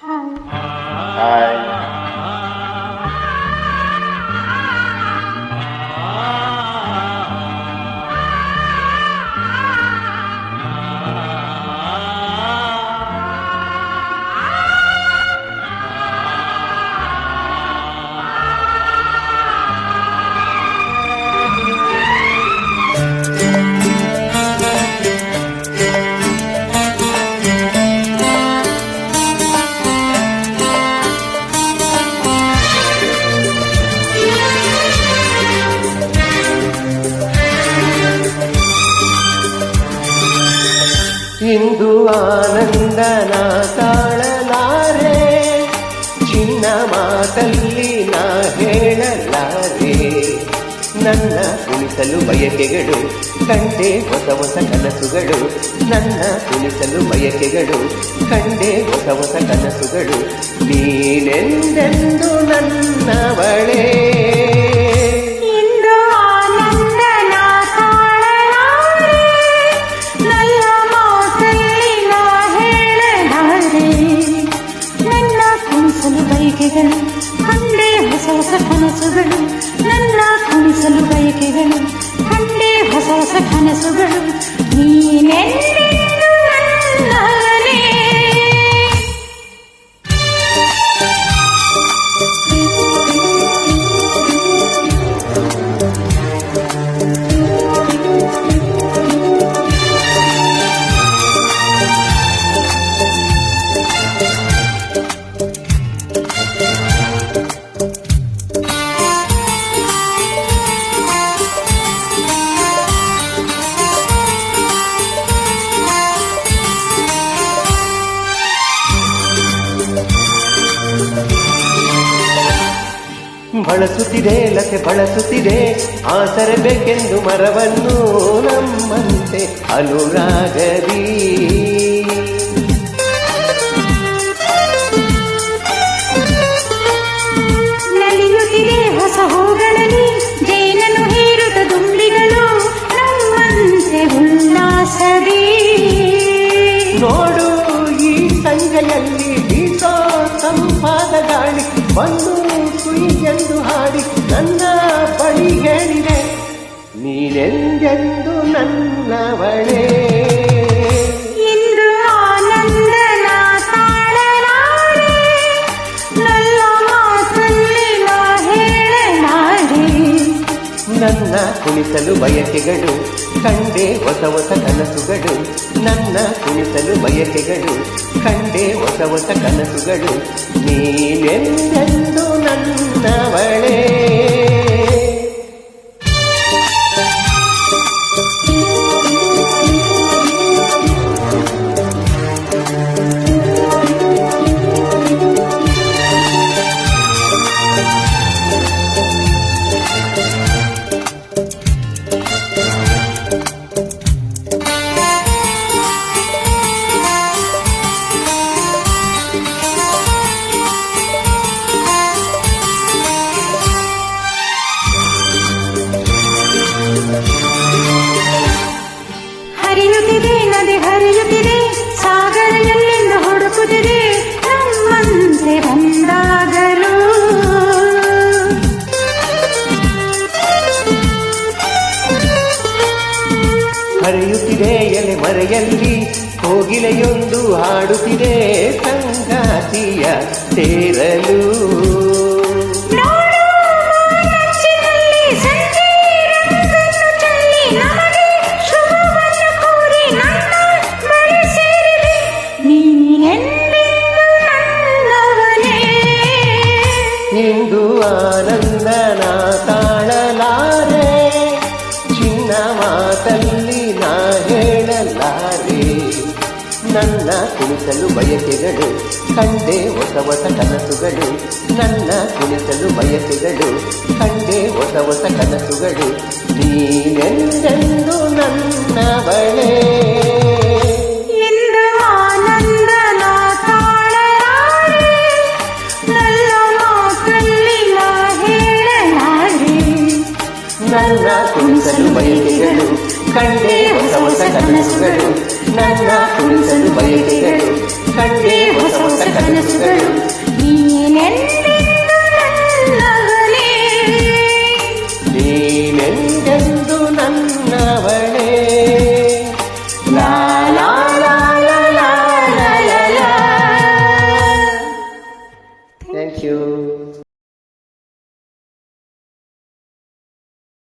Hi. ಇಂದು ಆನಂದನ ತಾಳಲಾರೆ, ಚಿನ್ನ ಮಾತಲ್ಲಿ ನಾ ಹೇಳಲಾರೆ. ನನ್ನ ಕುಣಿಸಲು ಬಯಕೆಗಳು ಕಂಡೆ ಹೊಸ ಹೊಸ ಕನಸುಗಳು, ನನ್ನ ಕುಣಿಸಲು ಬಯಕೆಗಳು ಕಂಡೆ ಹೊಸ ಹೊಸ ಕನಸುಗಳು. ನೀನೆಂದೆಂದು ನನ್ನವಳೇ, ಕಂಡೆ ಹೊಸ ಹೊಸ ಕನಸುಗಳು, ನನ್ನ ಕುಣಿಸಲು ಬಯಕೆಗಳು ಕಂಡೆ ಹೊಸ ಹೊಸ ಕನಸುಗಳು. ನೀನೆಂದೆಂದು ನನ್ನವಳೇ. ಬಳಸುತ್ತಿದೆ ಲತೆ ಬಳಸುತ್ತಿದೆ ಆಸರೆ ಬೇಕೆಂದು ಮರವನ್ನು, ನಮ್ಮಂತೆ ಅನುರಾಗದಿ ನಲಿಯುತ್ತಿದೆ ಹೊಸ ಹೂಗಳಲ್ಲಿ ಜೇನನ್ನು ಹೀರುತ್ತ ದುಂಬಿಗಳು, ನಮ್ಮಂತೆ ಉಲ್ಲಾಸದಿ. ನೋಡು ಈ ಸಂಜೆಯಲ್ಲಿ ಬೀಸೋ ತಂಪಾದ ಗಾಳಿ, ಬಂದು ಕುಯಿಗೆಂದು ಹಾಡಿ ನನ್ನ ಬಳಿ ಹೇಳಿದೆ, ನೀನೆಂದೆಂದು ನನ್ನವಳೇ. ಇಂದು ಆನಂದನ ತಾಳಲಾರೆ, ನನ್ನ ಮಾತಲ್ಲಿ ನಾ ಹೇಳಲಾರೆ. ನನ್ನ ಕುಣಿಸಲು ಬಯಕೆಗಳು ಕಂಡೆ ಹೊಸ ಹೊಸ ಕನಸುಗಳು, ನನ್ನ ಕುಣಿಸಲು ಬಯಕೆಗಳು ಕಂಡೆ ಹೊಸ ಹೊಸ ಕನಸುಗಳು. ನೀನೆಂದೆಂದು ನನ್ನವಳೇ. ಹರಿಯುತ್ತಿದೆ ನದಿ ಹರಿಯುತ್ತಿದೆ, ಸಾಗರ ಎಲ್ಲಿಂದ ಹುಡುಕುತ್ತಿದೆ, ನಮ್ಮಂತೆ ಬಂದಾಗಲು. ಹರಿಯುತ್ತಿದೆ ಎಲೆ ಮರೆಯಲ್ಲಿ ಕೋಗಿಲೆಯೊಂದು ಹಾಡುತ್ತಿದೆ, ಸಂಗಾತಿಯ ಸೇರಲು. ಇಂದು ಆನಂದನ ತಾಳಲಾರೆ, ಚಿನ್ನ ಮಾತಲ್ಲಿ ನಾ ಹೇಳಲಾರೆ. ನನ್ನ ಕುಣಿಸಲು ಬಯಕೆಗಳು ಕಂಡೆ ಹೊಸ ಹೊಸ ಕನಸುಗಳು, ನನ್ನ ಕುಣಿಸಲು ಬಯಕೆಗಳು ಕಂಡೆ ಹೊಸ ಹೊಸ ಕನಸುಗಳು. ನೀನೆಂದೆಂದು ನನ್ನವಳೇ. ನನ್ನ ಕುಣಿಸಲು ಬಯಕೆಗಳು ಕಂಡೆ ಹೊಸ ಹೊಸ ಕನಸುಗಳು, ನನ್ನ ಕುಣಿಸಲು ಬಯಕೆಗಳು ಕಂಡೆ ಹೊಸ ಹೊಸ ಕನಸುಗಳು. ಕನಸುಗಳು ನೀನೆಂದೆಂದು ನನ್ನವಳೇ ನೀನೆಂದೆಂದು ನನ್ನವಳೇ ಲಾ ಲಾ ಲಾ ಲಾ ಲಾ ಲಾ ಲಾ. Thank you